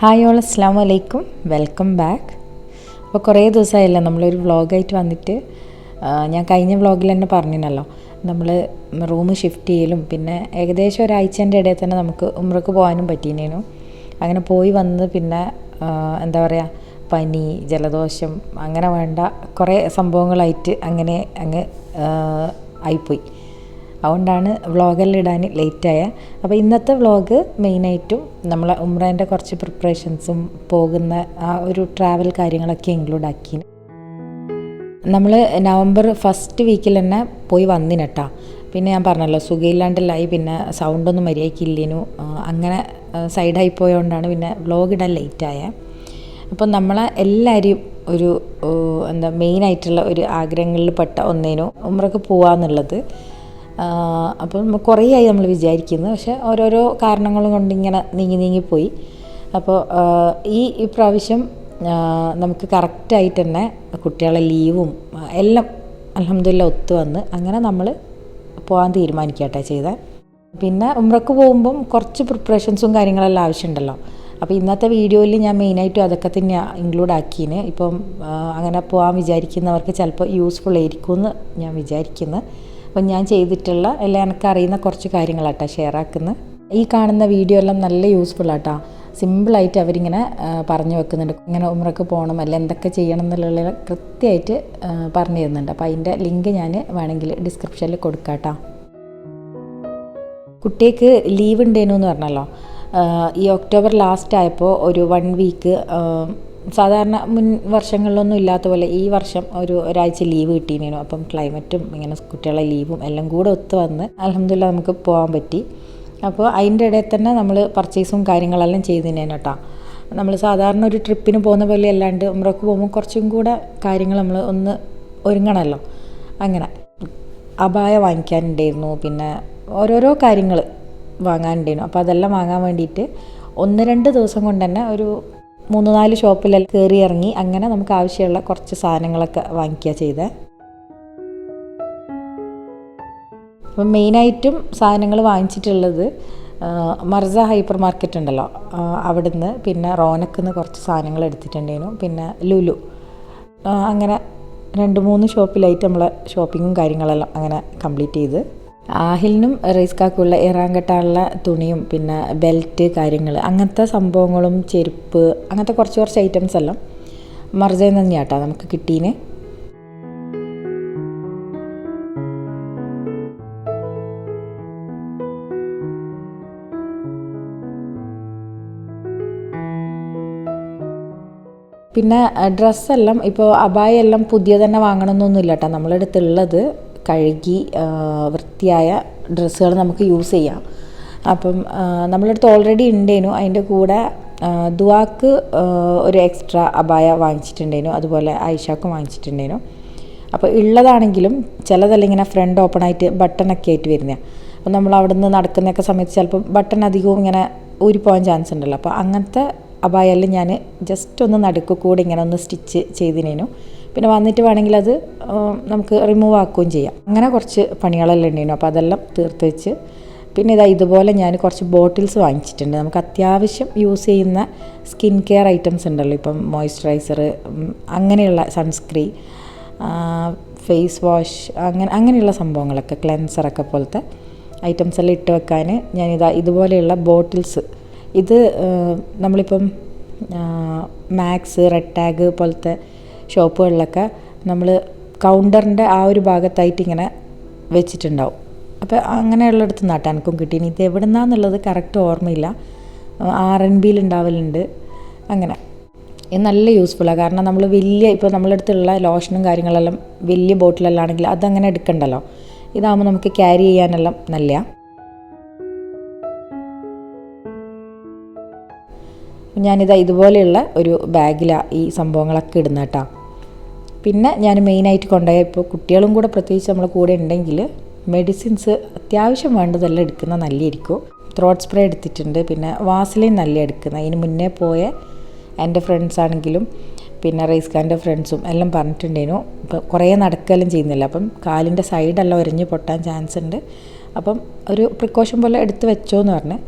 Hi all, അസ്സലാമു അലൈക്കും, welcome back. അപ്പോൾ കുറേ ദിവസമായില്ല നമ്മളൊരു വ്ളോഗായിട്ട് വന്നിട്ട്. ഞാൻ കഴിഞ്ഞ വ്ളോഗിൽ തന്നെ പറഞ്ഞിരുന്നല്ലോ, നമ്മൾ റൂം ഷിഫ്റ്റ് ചെയ്യലും പിന്നെ ഏകദേശം ഒരാഴ്ചൻ്റെ ഇടയിൽ തന്നെ നമുക്ക് ഉംറക്ക് പോകാനും പറ്റിയിരുന്നു. അങ്ങനെ പോയി വന്ന് പിന്നെ എന്താ പറയുക, പനി, ജലദോഷം, അങ്ങനെ വേണ്ട കുറേ സംഭവങ്ങളായിട്ട് അങ്ങനെ ആയിപ്പോയി. അതുകൊണ്ടാണ് വ്ളോഗെല്ലാം ഇടാൻ ലേറ്റായ. അപ്പോൾ ഇന്നത്തെ വ്ളോഗ് മെയിനായിട്ടും നമ്മളെ ഉംറേൻ്റെ കുറച്ച് പ്രിപ്പറേഷൻസും പോകുന്ന ആ ഒരു ട്രാവൽ കാര്യങ്ങളൊക്കെ ഇൻക്ലൂഡ് ആക്കി. നമ്മൾ നവംബർ ഫസ്റ്റ് വീക്കിൽ തന്നെ പോയി വന്നിനട്ടാ. പിന്നെ ഞാൻ പറഞ്ഞല്ലോ സുഖമില്ലാണ്ടല്ലായി, പിന്നെ സൗണ്ടൊന്നും മര്യാദയ്ക്കില്ലേനു, അങ്ങനെ സൈഡായി പോയതുകൊണ്ടാണ് പിന്നെ വ്ളോഗ് ഇടാൻ ലേറ്റായ. അപ്പം നമ്മളെ എല്ലാവരെയും ഒരു മെയിനായിട്ടുള്ള ഒരു ആഗ്രഹങ്ങളിൽ പെട്ട ഒന്നേനു ഉംറക്ക് പോകാമെന്നുള്ളത്. അപ്പം കുറേ ആയി നമ്മൾ വിചാരിക്കുന്നത്, പക്ഷേ ഓരോരോ കാരണങ്ങൾ കൊണ്ടിങ്ങനെ നീങ്ങിപ്പോയി. അപ്പോൾ ഈ പ്രാവശ്യം നമുക്ക് കറക്റ്റായിട്ട് തന്നെ കുട്ടികളെ ലീവും എല്ലാം അൽഹംദുലില്ലാ ഒത്തു വന്ന് അങ്ങനെ നമ്മൾ പോകാൻ തീരുമാനിക്കട്ടെ ചെയ്തത്. പിന്നെ ഉംറക്ക് പോകുമ്പം കുറച്ച് പ്രിപ്പറേഷൻസും കാര്യങ്ങളെല്ലാം ആവശ്യമുണ്ടല്ലോ. അപ്പോൾ ഇന്നത്തെ വീഡിയോയിൽ ഞാൻ മെയിനായിട്ടും അതൊക്കെ തന്നെ ഇൻക്ലൂഡ് ആക്കിന്. ഇപ്പം അങ്ങനെ പോകാൻ വിചാരിക്കുന്നവർക്ക് ചിലപ്പോൾ യൂസ്ഫുൾ ആയിരിക്കുമെന്ന് ഞാൻ വിചാരിക്കുന്നു. അപ്പം ഞാൻ ചെയ്തിട്ടുള്ള എല്ലാം എനിക്കറിയുന്ന കുറച്ച് കാര്യങ്ങളാട്ടോ ഷെയർ ആക്കുന്നത്. ഈ കാണുന്ന വീഡിയോ എല്ലാം നല്ല യൂസ്ഫുൾ ആട്ടോ. സിമ്പിളായിട്ട് അവരിങ്ങനെ പറഞ്ഞു വെക്കുന്നുണ്ട്, ഇങ്ങനെ ഉംറക്ക് പോകണം അല്ല എന്തൊക്കെ ചെയ്യണം എന്നുള്ള കൃത്യമായിട്ട് പറഞ്ഞു തരുന്നുണ്ട്. അപ്പോൾ അതിൻ്റെ ലിങ്ക് ഞാൻ വേണമെങ്കിൽ ഡിസ്ക്രിപ്ഷനിൽ കൊടുക്കാം കേട്ടോ. കുട്ടിക്ക് ലീവ് ഉണ്ടേനു എന്ന് പറഞ്ഞല്ലോ. ഈ ഒക്ടോബർ ലാസ്റ്റ് ആയപ്പോൾ ഒരു 1 വീക്ക് സാധാരണ മുൻ വർഷങ്ങളിലൊന്നും ഇല്ലാത്ത പോലെ ഈ വർഷം ഒരാഴ്ച ലീവ് കിട്ടിയിരുന്നു. അപ്പം ക്ലൈമറ്റും ഇങ്ങനെ കുട്ടികളെ ലീവും എല്ലാം കൂടെ ഒത്തു വന്ന് അൽഹംദുലില്ലാ നമുക്ക് പോകാൻ പറ്റി. അപ്പോൾ അതിൻ്റെ ഇടയിൽ തന്നെ നമ്മൾ പർച്ചേസും കാര്യങ്ങളെല്ലാം ചെയ്തിരുന്നേനെ കേട്ടോ. നമ്മൾ സാധാരണ ഒരു ട്രിപ്പിന് പോകുന്ന പോലെ അല്ലാണ്ട് ഉംറക്ക് പോകുമ്പോൾ കുറച്ചും കൂടെ കാര്യങ്ങൾ നമ്മൾ ഒന്ന് ഒരുങ്ങണമല്ലോ. അങ്ങനെ അബായ വാങ്ങിക്കാനുണ്ടായിരുന്നു, പിന്നെ ഓരോരോ കാര്യങ്ങൾ വാങ്ങാനുണ്ടായിരുന്നു. അപ്പോൾ അതെല്ലാം വാങ്ങാൻ വേണ്ടിയിട്ട് 1-2 ദിവസം കൊണ്ട് തന്നെ ഒരു 3-4 ഷോപ്പിലെല്ലാം കയറി ഇറങ്ങി അങ്ങനെ നമുക്ക് ആവശ്യമുള്ള കുറച്ച് സാധനങ്ങളൊക്കെ വാങ്ങിക്കുക ചെയ്തത്. അപ്പം മെയിനായിട്ടും സാധനങ്ങൾ വാങ്ങിച്ചിട്ടുള്ളത് മർസ ഹൈപ്പർ മാർക്കറ്റ് ഉണ്ടല്ലോ, അവിടുന്ന്, പിന്നെ റോനക്കിന്ന് കുറച്ച് സാധനങ്ങൾ എടുത്തിട്ടുണ്ടായിരുന്നു, പിന്നെ ലുലു, അങ്ങനെ 2-3 ഷോപ്പിലായിട്ട് നമ്മളെ ഷോപ്പിങ്ങും കാര്യങ്ങളെല്ലാം അങ്ങനെ കംപ്ലീറ്റ് ചെയ്ത്. ആഹിലിനും റൈസ്കാക്കുള്ള ഇറാൻ കെട്ടാനുള്ള തുണിയും പിന്നെ ബെൽറ്റ് കാര്യങ്ങൾ അങ്ങനത്തെ സംഭവങ്ങളും ചെരുപ്പ് അങ്ങനത്തെ കുറച്ച് ഐറ്റംസ് എല്ലാം മർസയിൽ നിന്ന് തന്നെയാട്ടോ നമുക്ക് കിട്ടീന്. പിന്നെ ഡ്രസ്സെല്ലാം ഇപ്പോൾ അബായെല്ലാം പുതിയ തന്നെ വാങ്ങണമെന്നൊന്നുമില്ല കേട്ടോ. നമ്മളടുത്തുള്ളത് കഴുകി വൃത്തിയായ ഡ്രസ്സുകൾ നമുക്ക് യൂസ് ചെയ്യാം. അപ്പം നമ്മളടുത്ത് ഓൾറെഡി ഉണ്ടേനു. അതിൻ്റെ കൂടെ ദുവാക്ക് ഒരു എക്സ്ട്രാ അബായ വാങ്ങിച്ചിട്ടുണ്ടേനു, അതുപോലെ ആയിഷാക്കും വാങ്ങിച്ചിട്ടുണ്ടേനു. അപ്പോൾ ഉള്ളതാണെങ്കിലും ചിലതെല്ലാം ഇങ്ങനെ ഫ്രണ്ട് ഓപ്പൺ ആയിട്ട് ബട്ടണൊക്കെ ആയിട്ട് വരുന്നതാണ്. അപ്പം നമ്മൾ അവിടെ നിന്ന് നടക്കുന്നൊക്കെ സമയത്ത് ചിലപ്പം ബട്ടൺ അധികവും ഇങ്ങനെ ഊരിപ്പോകാൻ ചാൻസ് ഉണ്ടല്ലോ. അപ്പോൾ അങ്ങനത്തെ അബായെല്ലാം ഞാൻ ജസ്റ്റ് ഒന്ന് നടുക്ക് കൂടെ ഇങ്ങനെ ഒന്ന് സ്റ്റിച്ച് ചെയ്തിനേനു. പിന്നെ വന്നിട്ട് വേണമെങ്കിൽ അത് നമുക്ക് റിമൂവ് ആക്കുകയും ചെയ്യാം. അങ്ങനെ കുറച്ച് പണികളെല്ലാം ഉണ്ടായിരുന്നു. അപ്പോൾ അതെല്ലാം തീർത്ത് വെച്ച് പിന്നെ ഇതുപോലെ ഞാൻ കുറച്ച് ബോട്ടിൽസ് വാങ്ങിച്ചിട്ടുണ്ട്. നമുക്ക് അത്യാവശ്യം യൂസ് ചെയ്യുന്ന സ്കിൻ കെയർ ഐറ്റംസ് ഉണ്ടല്ലോ, ഇപ്പം മോയ്സ്ചറൈസർ, അങ്ങനെയുള്ള സൺസ്ക്രീൻ, ഫേസ് വാഷ്, അങ്ങനെയുള്ള സംഭവങ്ങളൊക്കെ, ക്ലെൻസറൊക്കെ പോലത്തെ ഐറ്റംസ് എല്ലാം ഇട്ട് വെക്കാൻ ഇതുപോലെയുള്ള ബോട്ടിൽസ്. ഇത് നമ്മളിപ്പം മാക്സ്, റെഡ് ടാഗ് പോലത്തെ ഷോപ്പുകളിലൊക്കെ നമ്മൾ കൗണ്ടറിൻ്റെ ആ ഒരു ഭാഗത്തായിട്ട് ഇങ്ങനെ വെച്ചിട്ടുണ്ടാവും. അപ്പോൾ അങ്ങനെയുള്ളിടത്ത് നിന്നാട്ടോ എനിക്കും കിട്ടീനി. ഇത് എവിടെ നിന്നാന്നുള്ളത് കറക്റ്റ് ഓർമ്മയില്ല. R&Bയിൽ ഉണ്ടാവലുണ്ട്. അങ്ങനെ ഇത് നല്ല യൂസ്ഫുള്ളാണ്. കാരണം നമ്മൾ ഇപ്പോൾ നമ്മളടുത്തുള്ള ലോഷനും കാര്യങ്ങളെല്ലാം വലിയ ബോട്ടിലെല്ലാം ആണെങ്കിൽ അതങ്ങനെ എടുക്കണ്ടല്ലോ. ഇതാകുമ്പോൾ നമുക്ക് ക്യാരി ചെയ്യാനെല്ലാം നല്ലതാണ്. ഇതുപോലെയുള്ള ഒരു ബാഗിലാണ് ഈ സംഭവങ്ങളൊക്കെ ഇടുന്നത് കേട്ടോ. പിന്നെ ഞാൻ മെയിനായിട്ട് കൊണ്ടുപോയ, ഇപ്പോൾ കുട്ടികളും കൂടെ പ്രത്യേകിച്ച് നമ്മൾ കൂടെ ഉണ്ടെങ്കിൽ മെഡിസിൻസ് അത്യാവശ്യം വേണ്ടതെല്ലാം എടുക്കുന്ന നല്ലതായിരിക്കും. ത്രോട്ട് സ്പ്രേ എടുത്തിട്ടുണ്ട്, പിന്നെ വാസലിൻ നല്ല എടുക്കുന്നത്. അതിന് മുന്നേ പോയ എൻ്റെ ഫ്രണ്ട്സ് ആണെങ്കിലും പിന്നെ റൈസ്ഖാൻ്റെ ഫ്രണ്ട്സും എല്ലാം പറഞ്ഞിട്ടുണ്ടേനു. ഇപ്പോൾ കുറേ നടക്കുകയെല്ലാം ചെയ്യുന്നില്ല, അപ്പം കാലിൻ്റെ സൈഡെല്ലാം ഒരഞ്ഞ് പൊട്ടാൻ ചാൻസ് ഉണ്ട്. അപ്പം ഒരു പ്രിക്കോഷൻ പോലെ എടുത്ത് വെച്ചോ എന്ന് പറഞ്ഞ്.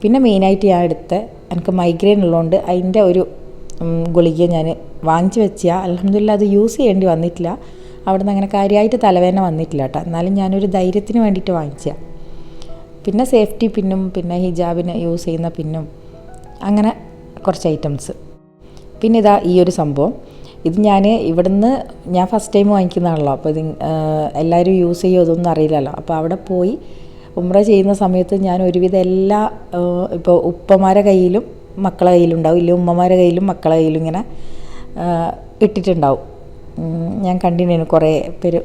പിന്നെ മെയിനായിട്ട് ഞാൻ എടുത്ത എനിക്ക് മൈഗ്രെയിൻ ഉള്ളതുകൊണ്ട് അതിൻ്റെ ഒരു ഗുളിക ഞാൻ വാങ്ങിച്ച് വെച്ചാൽ അൽഹംദുലില്ലാ അത് യൂസ് ചെയ്യേണ്ടി വന്നിട്ടില്ല. അവിടെ നിന്ന് അങ്ങനെ കാര്യമായിട്ട് തലവേദന വന്നിട്ടില്ല കേട്ടോ. എന്നാലും ഞാനൊരു ധൈര്യത്തിന് വേണ്ടിയിട്ട് വാങ്ങിച്ചാൽ. പിന്നെ സേഫ്റ്റി പിന്നും പിന്നെ ഹിജാബിന് യൂസ് ചെയ്യുന്ന പിന്നും അങ്ങനെ കുറച്ച് ഐറ്റംസ്. പിന്നെ ഇതാ ഈ ഒരു സംഭവം, ഇത് ഞാൻ ഇവിടുന്ന് ഞാൻ ഫസ്റ്റ് ടൈം വാങ്ങിക്കുന്നതാണല്ലോ. അപ്പോൾ ഇത് എല്ലാവരും യൂസ് ചെയ്യുമോ ഇതൊന്നും അറിയില്ലല്ലോ. അപ്പോൾ അവിടെ പോയി ഉംറ ചെയ്യുന്ന സമയത്ത് ഞാൻ ഒരുവിധം എല്ലാ ഇപ്പോൾ ഉപ്പമാരെ കയ്യിലും മക്കളെ കയ്യിലും ഉണ്ടാവും, ഇല്ല ഉമ്മമാരെ കയ്യിലും മക്കളെ കയ്യിലും ഇങ്ങനെ ഇട്ടിട്ടുണ്ടാവും. ഞാൻ കണ്ടിനു കുറേ പേര്.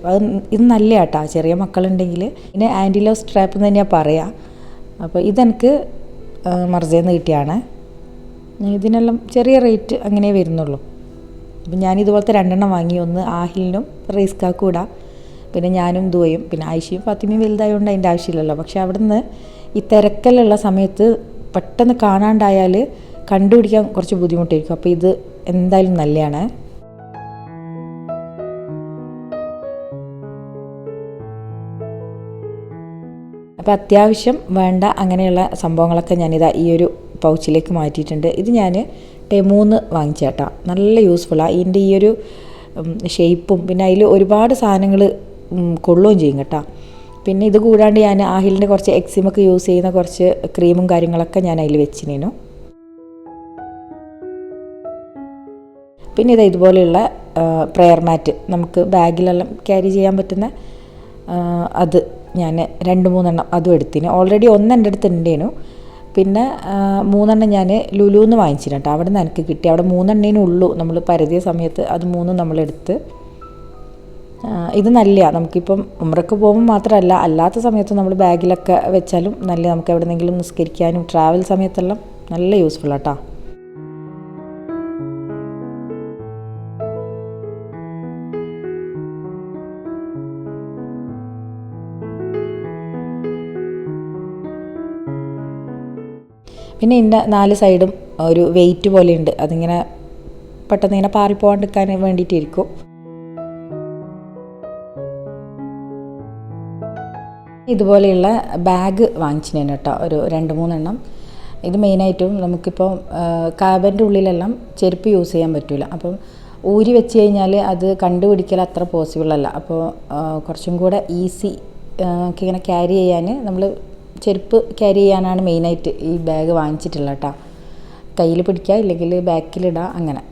ഇത് നല്ല കേട്ടോ, ചെറിയ മക്കളുണ്ടെങ്കിൽ. പിന്നെ ആൻറ്റിലോ സ്ട്രാപ്പ് എന്ന് തന്നെയാണ് പറയുക. അപ്പോൾ ഇതെനിക്ക് മർസേന്ന് കിട്ടിയാണ്. ഇതിനെല്ലാം ചെറിയ റേറ്റ് അങ്ങനെ വരുന്നുള്ളൂ. അപ്പം ഞാനിതുപോലത്തെ 2 വാങ്ങി. ഒന്ന് ആഹിലിനും റീസ്കാക്കും ഇടാം, പിന്നെ ഞാനും ദുവയും. പിന്നെ ആയിഷയും ഫാത്തിമയും വലുതായതുകൊണ്ട് അതിൻ്റെ ആവശ്യമില്ലല്ലോ. പക്ഷെ അവിടെ നിന്ന് ഈ തിരക്കലുള്ള സമയത്ത് പെട്ടെന്ന് കാണാണ്ടായാൽ കണ്ടുപിടിക്കാൻ കുറച്ച് ബുദ്ധിമുട്ടായിരിക്കും. അപ്പോൾ ഇത് എന്തായാലും നല്ലതാണ്. അപ്പോൾ അത്യാവശ്യം വേണ്ട അങ്ങനെയുള്ള സംഭവങ്ങളൊക്കെ ഞാനിതാ ഈ ഒരു പൗച്ചിലേക്ക് മാറ്റിയിട്ടുണ്ട്. ഇത് ഞാൻ ടെമൂന്ന് വാങ്ങിച്ച കേട്ടോ. നല്ല യൂസ്ഫുള്ളാണ്. ഇതിൻ്റെ ഈ ഒരു ഷേപ്പും പിന്നെ അതിൽ ഒരുപാട് സാധനങ്ങൾ കൊള്ളുകയും ചെയ്യും കേട്ടോ. പിന്നെ ഇത് കൂടാണ്ട് ഞാൻ ആഹിലിൻ്റെ കുറച്ച് എക്സിമൊക്കെ യൂസ് ചെയ്യുന്ന കുറച്ച് ക്രീമും കാര്യങ്ങളൊക്കെ ഞാൻ അതിൽ വെച്ചിനു. പിന്നെ ഇതുപോലെയുള്ള പ്രെയർ മാറ്റ് നമുക്ക് ബാഗിലെല്ലാം ക്യാരി ചെയ്യാൻ പറ്റുന്ന അത് ഞാൻ 2-3 അതും എടുത്തിന്. ഓൾറെഡി 1 എൻ്റെ അടുത്ത് ഉണ്ടേനു. പിന്നെ 3 ഞാൻ ലുലുന്ന് വാങ്ങിച്ചിട്ടുണ്ട് കേട്ടോ. അവിടെ നിന്ന് എനിക്ക് കിട്ടി. അവിടെ 3 ഉള്ളൂ നമ്മൾ പരതിയ സമയത്ത്. അത് 3 നമ്മളെടുത്ത്. ഇത് നല്ലതാണ്. നമുക്കിപ്പം ഉംറക്ക് പോകുമ്പോൾ മാത്രമല്ല അല്ലാത്ത സമയത്ത് നമ്മൾ ബാഗിലൊക്കെ വെച്ചാലും നല്ല. നമുക്ക് എവിടെയെങ്കിലും നിസ്കരിക്കാനും ട്രാവൽ സമയത്തെല്ലാം നല്ല യൂസ്ഫുള്ളാട്ടോ. പിന്നെ ഇതിൻ്റെ 4 സൈഡും ഒരു വെയിറ്റ് പോലെയുണ്ട്. അതിങ്ങനെ പെട്ടെന്ന് ഇങ്ങനെ പാറിപ്പോകാണ്ടിരിക്കാൻ വേണ്ടിയിട്ടിരിക്കും. ഇതുപോലെയുള്ള ബാഗ് വാങ്ങിച്ചിട്ടുണ്ട് കേട്ടോ, ഒരു 2-3 ഇത് മെയിനായിട്ടും നമുക്കിപ്പോൾ കാബൻ്റെ ഉള്ളിലെല്ലാം ചെരുപ്പ് യൂസ് ചെയ്യാൻ പറ്റില്ല. അപ്പം ഊരി വെച്ച് കഴിഞ്ഞാൽ അത് കണ്ടുപിടിക്കൽ അത്ര പോസിബിൾ അല്ല. അപ്പോൾ കുറച്ചും കൂടെ ഈസി ഇങ്ങനെ ക്യാരി ചെയ്യാൻ നമ്മൾ ചെരുപ്പ് ക്യാരി ചെയ്യാനാണ് മെയിനായിട്ട് ഈ ബാഗ് വാങ്ങിച്ചിട്ടുള്ളത് കേട്ടോ. കയ്യിൽ പിടിക്കുക, ഇല്ലെങ്കിൽ ബാക്കിലിടുക, അങ്ങനെ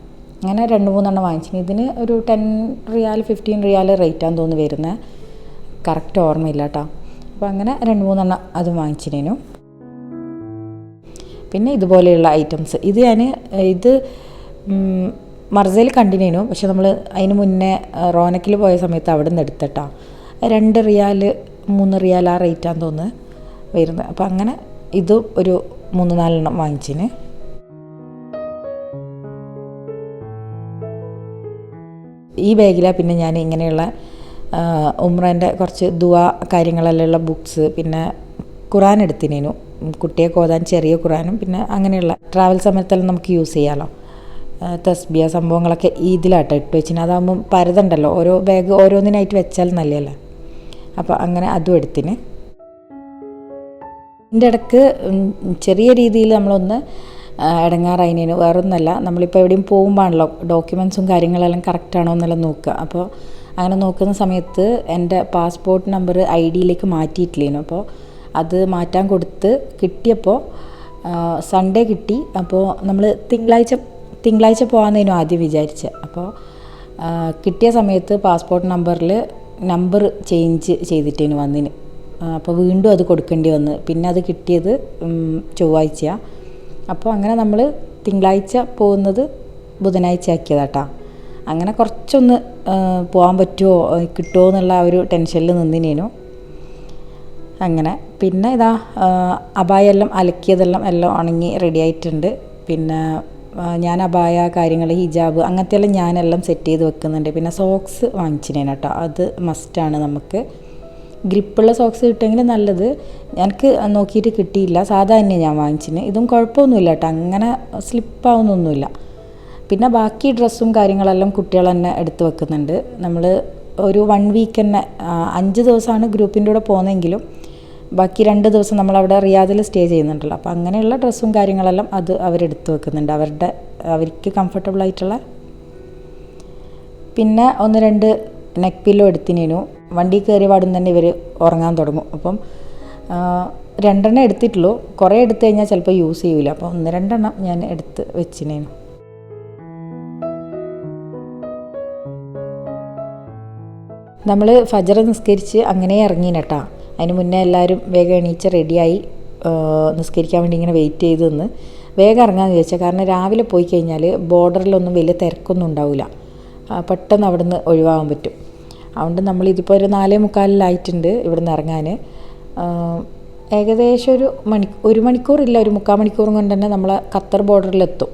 2-3 വാങ്ങിച്ചിന്. ഇതിന് ഒരു 10 റിയാൽ 15 റിയാൽ റേറ്റാന്ന് തോന്നുന്നു വരുന്നത്. കറക്റ്റ് ഓർമ്മയില്ല കേട്ടോ. അപ്പോൾ അങ്ങനെ 2-3 അത് വാങ്ങിച്ചിനു. പിന്നെ ഇതുപോലെയുള്ള ഐറ്റംസ് ഇത് ഞാൻ മർസയിൽ കണ്ടിനു. പക്ഷെ നമ്മൾ അതിന് മുന്നേ റോനക്കിൽ പോയ സമയത്ത് അവിടെ നിന്ന് എടുത്തിട്ടാ. 2 റിയാൽ 3 റിയാൽ ആ റേറ്റാന്ന് തോന്നുന്നു വരുന്നത്. അപ്പോൾ അങ്ങനെ ഇതും ഒരു 3-4 വാങ്ങിച്ചിന്. ഈ ബാഗിലാണ് പിന്നെ ഞാൻ ഇങ്ങനെയുള്ള ഉംറേൻ്റെ കുറച്ച് ദുആ കാര്യങ്ങളെല്ലാം ഉള്ള ബുക്സ്, പിന്നെ ഖുറാൻ എടുത്തിനു. കുട്ടിയൊക്കെ ഓതാൻ ചെറിയ ഖുറാനും പിന്നെ അങ്ങനെയുള്ള ട്രാവൽ സമയത്തെല്ലാം നമുക്ക് യൂസ് ചെയ്യാമല്ലോ. തസ്ബിയ സംഭവങ്ങളൊക്കെ ഇതിലാട്ടോ ഇട്ട് വെച്ചിന്. അതാകുമ്പം പരതുണ്ടല്ലോ, ഓരോ ബാഗ് ഓരോന്നിനായിട്ട് വെച്ചാൽ നല്ലതല്ലേ. അപ്പോൾ അങ്ങനെ അതും എടുത്തിന്. ഇതിൻ്റെ ഇടയ്ക്ക് ചെറിയ രീതിയിൽ നമ്മളൊന്ന് ഇടങ്ങാറായിനു. വേറൊന്നുമല്ല, നമ്മളിപ്പോൾ എവിടെയും പോകുമ്പോഴാണല്ലോ ഡോക്യുമെൻസും കാര്യങ്ങളെല്ലാം കറക്റ്റാണോ എന്നെല്ലാം നോക്കുക. അപ്പോൾ അങ്ങനെ നോക്കുന്ന സമയത്ത് എൻ്റെ പാസ്പോർട്ട് നമ്പർ ID-യിലേക്ക് മാറ്റിയിട്ടില്ലേനു. അപ്പോൾ അത് മാറ്റാൻ കൊടുത്ത് കിട്ടിയപ്പോൾ സൺഡേ കിട്ടി. അപ്പോൾ നമ്മൾ തിങ്കളാഴ്ച പോകാമെന്നേനു ആദ്യം വിചാരിച്ചത്. അപ്പോൾ കിട്ടിയ സമയത്ത് പാസ്പോർട്ട് നമ്പർ ചേഞ്ച് ചെയ്തിട്ടേനു വന്നിന്. അപ്പോൾ വീണ്ടും അത് കൊടുക്കേണ്ടി വന്ന്. പിന്നെ അത് കിട്ടിയത് ചൊവ്വാഴ്ചയാണ്. അപ്പോൾ അങ്ങനെ നമ്മൾ തിങ്കളാഴ്ച പോകുന്നത് ബുധനാഴ്ച ആക്കിയതാട്ടാ. അങ്ങനെ കുറച്ചൊന്ന് പോകാൻ പറ്റുമോ കിട്ടുമോ എന്നുള്ള ഒരു ടെൻഷനിൽ നിന്നിനേനു. അങ്ങനെ പിന്നെ ഇതാ അബായെല്ലാം അലക്കിയതെല്ലാം എല്ലാം ഉണങ്ങി റെഡി ആയിട്ടുണ്ട്. പിന്നെ ഞാൻ അബായ കാര്യങ്ങൾ ഹിജാബ് അങ്ങനത്തെയെല്ലാം ഞാനെല്ലാം സെറ്റ് ചെയ്ത് വെക്കുന്നുണ്ട്. പിന്നെ സോക്സ് വാങ്ങിച്ചിനേനു കേട്ടോ. അത് മസ്റ്റാണ്. നമുക്ക് ഗ്രിപ്പുള്ള സോക്സ് കിട്ടുമെങ്കിൽ നല്ലത്. എനിക്ക് നോക്കിയിട്ട് കിട്ടിയില്ല, സാധാ തന്നെ ഞാൻ വാങ്ങിച്ചിന്. ഇതും കുഴപ്പമൊന്നുമില്ല കേട്ടോ, അങ്ങനെ സ്ലിപ്പാവുന്നൊന്നുമില്ല. പിന്നെ ബാക്കി ഡ്രസ്സും കാര്യങ്ങളെല്ലാം കുട്ടികൾ തന്നെ എടുത്ത് വെക്കുന്നുണ്ട്. നമ്മൾ ഒരു 1 വീക്ക് തന്നെ 5 ദിവസമാണ് ഗ്രൂപ്പിൻ്റെ കൂടെ പോകുന്നതെങ്കിലും ബാക്കി 2 ദിവസം നമ്മളവിടെ റിയാദിൽ സ്റ്റേ ചെയ്യുന്നുണ്ടല്ലോ. അപ്പോൾ അങ്ങനെയുള്ള ഡ്രസ്സും കാര്യങ്ങളെല്ലാം അത് അവരെടുത്ത് വെക്കുന്നുണ്ട്, അവർക്ക് കംഫർട്ടബിൾ ആയിട്ടുള്ള. പിന്നെ 1-2 നെക്ക് പില്ലോ എടുത്തിനു. വണ്ടി കയറിയ പാടും തന്നെ ഇവർ ഉറങ്ങാൻ തുടങ്ങും. അപ്പം 2 എടുത്തിട്ടുള്ളൂ. കുറേ എടുത്തു കഴിഞ്ഞാൽ ചിലപ്പോൾ യൂസ് ചെയ്യില്ല. അപ്പോൾ 1-2 ഞാൻ എടുത്ത് വെച്ചിനേനു. നമ്മൾ ഫജർ നിസ്കരിച്ച് അങ്ങനെ ഇറങ്ങീനട്ടാ. അതിന് മുന്നേ എല്ലാവരും വേഗം എണീച്ച് റെഡിയായി നിസ്കരിക്കാൻ വേണ്ടി ഇങ്ങനെ വെയിറ്റ് ചെയ്ത് നിന്ന് വേഗം ഇറങ്ങാമെന്ന് ചോദിച്ചാൽ. കാരണം രാവിലെ പോയി കഴിഞ്ഞാൽ ബോർഡറിലൊന്നും വലിയ തിരക്കൊന്നും ഉണ്ടാവില്ല, പെട്ടെന്ന് അവിടെ നിന്ന് ഒഴിവാകാൻ പറ്റും. അതുകൊണ്ട് നമ്മളിതിപ്പോൾ ഒരു 4:45 ഇവിടെ നിന്ന് ഇറങ്ങാൻ. ഏകദേശം ഒരു മണിക്കൂറില്ല, ഒരു 3/4 മണിക്കൂറും കൊണ്ട് തന്നെ നമ്മൾ ഖത്തർ ബോർഡറിലെത്തും.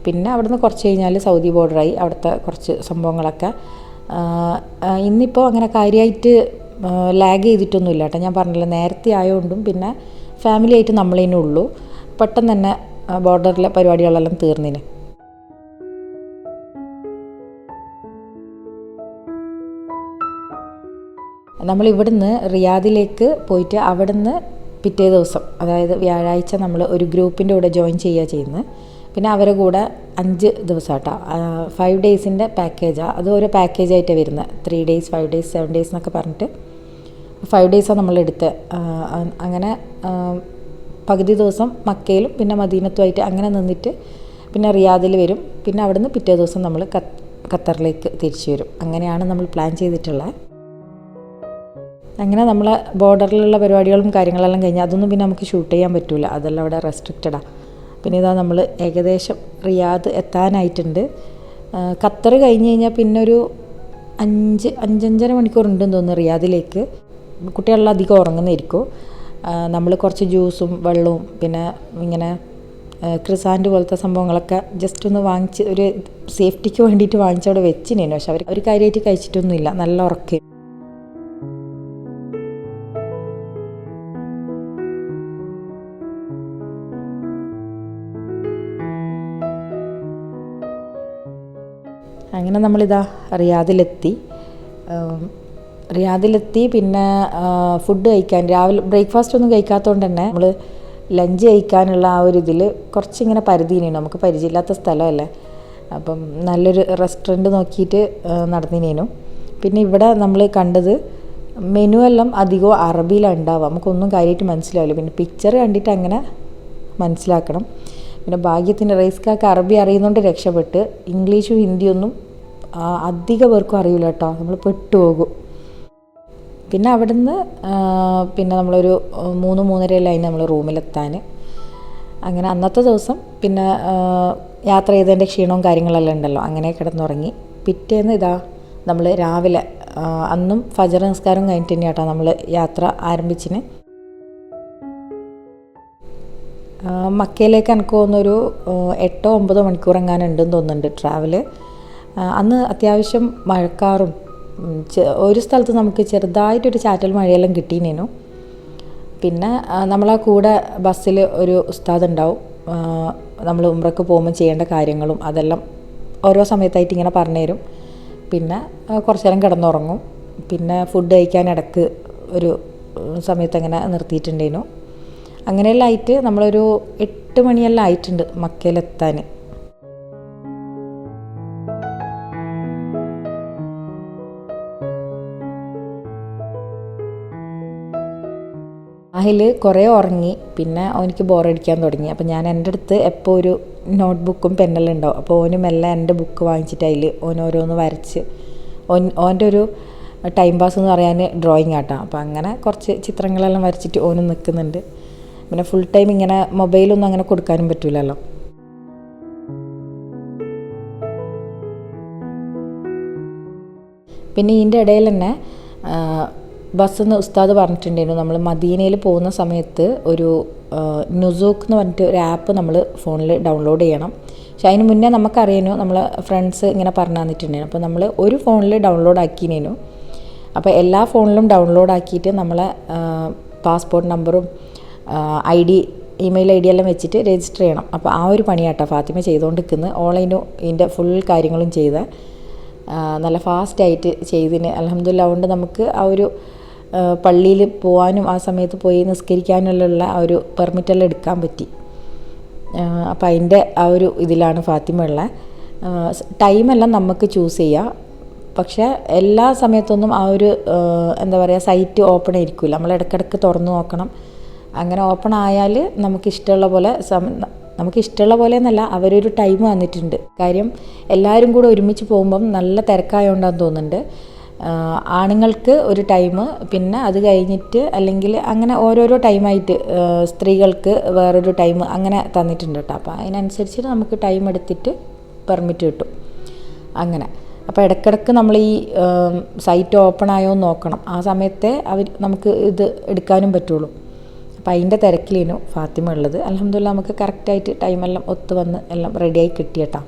പിന്നെ അവിടെ നിന്ന് കുറച്ച് കഴിഞ്ഞാൽ സൗദി ബോർഡറായി. അവിടുത്തെ കുറച്ച് സംഭവങ്ങളൊക്കെ ഇന്നിപ്പോൾ അങ്ങനെ കാര്യമായിട്ട് ലാഗ് ചെയ്തിട്ടൊന്നുമില്ല കേട്ടോ. ഞാൻ പറഞ്ഞില്ല, നേരത്തെ ആയതുകൊണ്ടും പിന്നെ ഫാമിലി ആയിട്ട് നമ്മളതിനേ ഉള്ളൂ. പെട്ടെന്ന് തന്നെ ബോർഡറിലെ പരിപാടികളെല്ലാം തീർന്നിന്. നമ്മളിവിടുന്ന് റിയാദിലേക്ക് പോയിട്ട് അവിടുന്ന് പിറ്റേ ദിവസം, അതായത് വ്യാഴാഴ്ച നമ്മൾ ഒരു ഗ്രൂപ്പിൻ്റെ കൂടെ ജോയിൻ ചെയ്യുക ചെയ്യുന്നത്. പിന്നെ അവരെ കൂടെ 5 ദിവസം കേട്ടോ, 5 ഡേയ്സിൻ്റെ പാക്കേജാണ്. അത് ഓരോ പാക്കേജായിട്ടാണ് വരുന്നത്. 3 days 5 days 7 days എന്നൊക്കെ പറഞ്ഞിട്ട് 5 ഡേയ്സാണ് നമ്മളെടുത്ത്. അങ്ങനെ പകുതി ദിവസം മക്കയിലും പിന്നെ മദീനത്തുമായിട്ട് അങ്ങനെ നിന്നിട്ട് പിന്നെ റിയാദിൽ വരും. പിന്നെ അവിടുന്ന് പിറ്റേ ദിവസം നമ്മൾ ഖത്തറിലേക്ക് തിരിച്ചു വരും. അങ്ങനെയാണ് നമ്മൾ പ്ലാൻ ചെയ്തിട്ടുള്ളത്. അങ്ങനെ നമ്മളെ ബോർഡറിലുള്ള പരിപാടികളും കാര്യങ്ങളെല്ലാം കഴിഞ്ഞാൽ അതൊന്നും പിന്നെ നമുക്ക് ഷൂട്ട് ചെയ്യാൻ പറ്റില്ല, അതെല്ലാം അവിടെ റെസ്ട്രിക്റ്റഡാണ്. പിന്നെ ഇതാ നമ്മൾ ഏകദേശം റിയാദ് എത്താനായിട്ടുണ്ട്. ഖത്തർ കഴിഞ്ഞ് കഴിഞ്ഞാൽ പിന്നെ ഒരു 5-5.5 മണിക്കൂർ ഉണ്ടെന്ന് തോന്നുന്നു റിയാദിലേക്ക്. കുട്ടികളെല്ലാം അധികം ഉറങ്ങുന്നതായിരിക്കും. നമ്മൾ കുറച്ച് ജ്യൂസും വെള്ളവും പിന്നെ ഇങ്ങനെ ക്രിസാൻഡ് പോലത്തെ സംഭവങ്ങളൊക്കെ ജസ്റ്റ് ഒന്ന് വാങ്ങിച്ച് ഒരു സേഫ്റ്റിക്ക് വേണ്ടിയിട്ട് വാങ്ങിച്ചവിടെ വെച്ചിനേനു. പക്ഷെ അവർ കാര്യമായിട്ട് കഴിച്ചിട്ടൊന്നുമില്ല, നല്ല ഉറക്കം. അങ്ങനെ നമ്മളിതാ റിയാദിലെത്തി. പിന്നെ ഫുഡ് കഴിക്കാൻ രാവിലെ ബ്രേക്ക്ഫാസ്റ്റ് ഒന്നും കഴിക്കാത്തതുകൊണ്ട് തന്നെ നമ്മൾ ലഞ്ച് കഴിക്കാനുള്ള ആ ഒരു ഇതിൽ കുറച്ചിങ്ങനെ പരിധിനേനു. നമുക്ക് പരിചയമില്ലാത്ത സ്ഥലമല്ലേ, അപ്പം നല്ലൊരു റെസ്റ്റോറൻറ്റ് നോക്കിയിട്ട് നടന്നിനേനു. പിന്നെ ഇവിടെ നമ്മൾ കണ്ടത് മെനു എല്ലാം അധികവും അറബിയിലാണ് ഉണ്ടാവുക, നമുക്കൊന്നും കാര്യമായിട്ട് മനസ്സിലാവില്ല. പിന്നെ പിക്ചർ കണ്ടിട്ട് അങ്ങനെ മനസ്സിലാക്കണം. പിന്നെ ഭാഗ്യത്തിന് റൈസ്ക്കാർക്ക് അറബി അറിയുന്നതുകൊണ്ട് രക്ഷപ്പെട്ട്. ഇംഗ്ലീഷും ഹിന്ദിയൊന്നും അധിക പേർക്കും അറിയില്ല കേട്ടോ, നമ്മൾ പെട്ടുപോകും. പിന്നെ അവിടുന്ന് പിന്നെ നമ്മളൊരു 3-3:30 നമ്മൾ റൂമിലെത്താൻ. അങ്ങനെ അന്നത്തെ ദിവസം പിന്നെ യാത്ര ചെയ്തതിൻ്റെ ക്ഷീണവും കാര്യങ്ങളെല്ലാം ഉണ്ടല്ലോ, അങ്ങനെ കിടന്നുറങ്ങി. പിറ്റേന്ന് ഇതാ നമ്മൾ രാവിലെ അന്നും ഫജർ നിസ്കാരം കഴിഞ്ഞിട്ട് തന്നെയാണ് കേട്ടോ നമ്മൾ യാത്ര ആരംഭിച്ചിന്. മക്കയിലേക്ക് എനിക്ക് തോന്നുന്നൊരു 8-9 മണിക്കൂർ എങ്ങാനും ഉണ്ടെന്ന് തോന്നുന്നുണ്ട് ട്രാവൽ. അന്ന് അത്യാവശ്യം മഴക്കാറും ഒരു സ്ഥലത്ത് നമുക്ക് ചെറുതായിട്ടൊരു ചാറ്റൽ മഴയെല്ലാം കിട്ടീനേനു. പിന്നെ നമ്മളെ കൂടെ ബസ്സിൽ ഒരു ഉസ്താദ് ഉണ്ടാവും, നമ്മൾ ഉംറയ്ക്ക് പോകുമ്പോൾ ചെയ്യേണ്ട കാര്യങ്ങളും അതെല്ലാം ഓരോ സമയത്തായിട്ട് ഇങ്ങനെ പറഞ്ഞുതരും. പിന്നെ കുറച്ച് നേരം കിടന്നുറങ്ങും. പിന്നെ ഫുഡ് കഴിക്കാൻ ഇടയ്ക്ക് ഒരു സമയത്ത് അങ്ങനെ നിർത്തിയിട്ടുണ്ടേനു. അങ്ങനെയെല്ലാം ആയിട്ട് നമ്മളൊരു 8 മണിയെല്ലാം ആയിട്ടുണ്ട് മക്കയിലെത്താൻ. സാഹിൽ കുറേ ഉറങ്ങി. പിന്നെ അവനിക്ക് ബോറടിക്കാൻ തുടങ്ങി. അപ്പോൾ ഞാൻ എൻ്റെ അടുത്ത് എപ്പോൾ ഒരു നോട്ട്ബുക്കും പെന്നെല്ലാം ഉണ്ടാവും. അപ്പോൾ ഓനും എല്ലാം എൻ്റെ ബുക്ക് വാങ്ങിച്ചിട്ട് അതിൽ ഓരോന്ന് വരച്ച് ഓൻ്റെ ഒരു ടൈം പാസ് എന്ന് പറയാൻ ഡ്രോയിങ് ആട്ടാം. അപ്പോൾ അങ്ങനെ കുറച്ച് ചിത്രങ്ങളെല്ലാം വരച്ചിട്ട് ഓനും നിൽക്കുന്നുണ്ട്. പിന്നെ ഫുൾ ടൈം ഇങ്ങനെ മൊബൈലൊന്നും അങ്ങനെ കൊടുക്കാനും പറ്റില്ലല്ലോ. പിന്നെ ഇതിൻ്റെ ഇടയിൽ തന്നെ ബസ്സിന്ന് ഉസ്താദ് പറഞ്ഞിട്ടുണ്ടായിരുന്നു, നമ്മൾ മദീനയിൽ പോകുന്ന സമയത്ത് ഒരു നുസൂക്ക് എന്ന് പറഞ്ഞിട്ട് ഒരു ആപ്പ് നമ്മൾ ഫോണിൽ ഡൗൺലോഡ് ചെയ്യണം. പക്ഷെ അതിന് മുന്നേ നമുക്കറിയാനോ നമ്മളെ ഫ്രണ്ട്സ് ഇങ്ങനെ പറഞ്ഞു തന്നിട്ടുണ്ടായിരുന്നു. അപ്പോൾ നമ്മൾ ഒരു ഫോണിൽ ഡൗൺലോഡ് ആക്കിനേനു. അപ്പോൾ എല്ലാ ഫോണിലും ഡൗൺലോഡ് ആക്കിയിട്ട് നമ്മളെ പാസ്പോർട്ട് നമ്പറും ID ഇമെയിൽ ID എല്ലാം വെച്ചിട്ട് രജിസ്റ്റർ ചെയ്യണം. അപ്പോൾ ആ ഒരു പണിയാട്ടോ ഫാത്തിമ ചെയ്തുകൊണ്ട് നിൽക്കുന്നത്. ഓൺലൈനും ഇതിൻ്റെ ഫുൾ കാര്യങ്ങളും ചെയ്ത് നല്ല ഫാസ്റ്റായിട്ട് ചെയ്തിന് അൽഹംദുലില്ലാഹ്. അതുകൊണ്ട് നമുക്ക് ആ ഒരു പള്ളിയിൽ പോകാനും ആ സമയത്ത് പോയി നിസ്കരിക്കാനുള്ള ആ ഒരു പെർമിറ്റെല്ലാം എടുക്കാൻ പറ്റി. അപ്പോൾ അതിൻ്റെ ആ ഒരു ഇതിലാണ് ഫാത്തിമ ഉള്ളത്. ടൈമെല്ലാം നമുക്ക് ചൂസ് ചെയ്യാം. പക്ഷേ എല്ലാ സമയത്തൊന്നും ആ ഒരു എന്താ പറയുക സൈറ്റ് ഓപ്പൺ ആയിരിക്കില്ല. നമ്മൾ ഇടയ്ക്കിടയ്ക്ക് തുറന്നു നോക്കണം. അങ്ങനെ ഓപ്പൺ ആയാൽ നമുക്കിഷ്ടമുള്ള പോലെ എന്നല്ല, അവരൊരു ടൈം വന്നിട്ടുണ്ട്. കാര്യം എല്ലാവരും കൂടെ ഒരുമിച്ച് പോകുമ്പം നല്ല തിരക്കായതുകൊണ്ടാന്ന് തോന്നുന്നുണ്ട്. ആണുങ്ങൾക്ക് ഒരു ടൈം, പിന്നെ അത് കഴിഞ്ഞിട്ട് അല്ലെങ്കിൽ അങ്ങനെ ഓരോരോ ടൈമായിട്ട് സ്ത്രീകൾക്ക് വേറൊരു ടൈം അങ്ങനെ തന്നിട്ടുണ്ട് കേട്ടോ. അപ്പോൾ അതിനനുസരിച്ച് നമുക്ക് ടൈം എടുത്തിട്ട് പെർമിറ്റ് കിട്ടും അങ്ങനെ. അപ്പോൾ ഇടയ്ക്കിടയ്ക്ക് നമ്മൾ ഈ സൈറ്റ് ഓപ്പൺ ആയോ എന്ന് നോക്കണം. ആ സമയത്തെ നമുക്ക് ഇത് എടുക്കാനും പറ്റുള്ളൂ. അപ്പോൾ അതിൻ്റെ തിരക്കിലേനു ഫാത്തിമ ഉള്ളത്. അൽഹംദുലില്ലാ നമുക്ക് കറക്റ്റായിട്ട് ടൈമെല്ലാം ഒത്തു വന്ന് എല്ലാം റെഡിയായി കിട്ടിയേട്ടാ.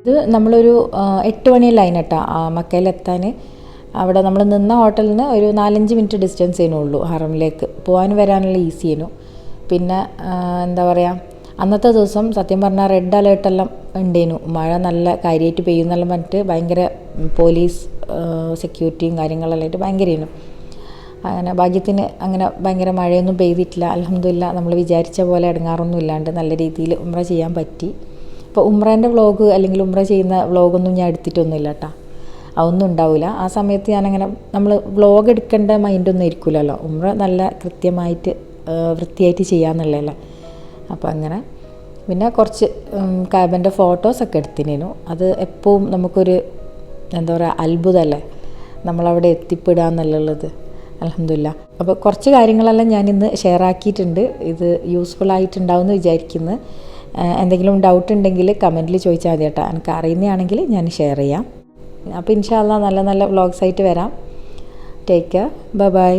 ഇത് നമ്മളൊരു 8 മണിയെല്ലാം കേട്ടോ മക്കയിലെത്താൻ. അവിടെ നമ്മൾ നിന്ന ഹോട്ടലിൽ നിന്ന് ഒരു 4-5 മിനിറ്റ് ഡിസ്റ്റൻസ് ചെയ്യുന്നുള്ളൂ ഹറമിലേക്ക്. പോകാൻ വരാനുള്ള ഈസി ചെയ്യുന്നു. പിന്നെ എന്താ പറയുക, അന്നത്തെ ദിവസം സത്യം പറഞ്ഞാൽ റെഡ് അലേർട്ടെല്ലാം ഉണ്ടേനു. മഴ നല്ല കാര്യമായിട്ട് പെയ്യുന്നെല്ലാം പറഞ്ഞിട്ട് ഭയങ്കര പോലീസ് സെക്യൂരിറ്റിയും കാര്യങ്ങളെല്ലാം ആയിട്ട് ഭയങ്കരമായിരുന്നു. അങ്ങനെ ഭാഗ്യത്തിന് അങ്ങനെ ഭയങ്കര മഴയൊന്നും പെയ്തിട്ടില്ല. അൽഹംദുലില്ലാ നമ്മൾ വിചാരിച്ച പോലെ ഇടങ്ങാറൊന്നും ഇല്ലാണ്ട് നല്ല രീതിയിൽ ഉംറ ചെയ്യാൻ പറ്റി. ഇപ്പോൾ ഉംറേൻ്റെ വ്ളോഗ് അല്ലെങ്കിൽ ഉംറ ചെയ്യുന്ന വ്ളോഗൊന്നും ഞാൻ എടുത്തിട്ടൊന്നുമില്ല കേട്ടോ. അതൊന്നും ഉണ്ടാവില്ല. ആ സമയത്ത് ഞാനങ്ങനെ നമ്മൾ വ്ളോഗ് എടുക്കേണ്ട മൈൻഡൊന്നും ഇരിക്കില്ലല്ലോ. ഉംറ നല്ല കൃത്യമായിട്ട് വൃത്തിയായിട്ട് ചെയ്യാമെന്നുള്ളതല്ലേ. അപ്പോൾ അങ്ങനെ പിന്നെ കുറച്ച് കാബൻ്റെ ഫോട്ടോസൊക്കെ എടുത്തിനു. അത് എപ്പോഴും നമുക്കൊരു എന്താ പറയുക അത്ഭുതമല്ലേ നമ്മളവിടെ എത്തിപ്പെടുക എന്നുള്ളത്. അൽഹംദുലില്ലാ. അപ്പോൾ കുറച്ച് കാര്യങ്ങളെല്ലാം ഞാനിന്ന് ഷെയർ ആക്കിയിട്ടുണ്ട്. ഇത് യൂസ്ഫുൾ ആയിട്ടുണ്ടാവുമെന്ന് വിചാരിക്കുന്നു. എന്തെങ്കിലും ഡൗട്ട് ഉണ്ടെങ്കിൽ കമൻറ്റിൽ ചോദിച്ചാൽ മതി കേട്ടോ. എനിക്ക് അറിയുന്നതാണെങ്കിൽ ഞാൻ ഷെയർ ചെയ്യാം. അപ്പോൾ ഇൻഷാ അല്ലാഹ് നല്ല നല്ല വ്ളോഗ്സായിട്ട് വരാം. Take care. ബൈ.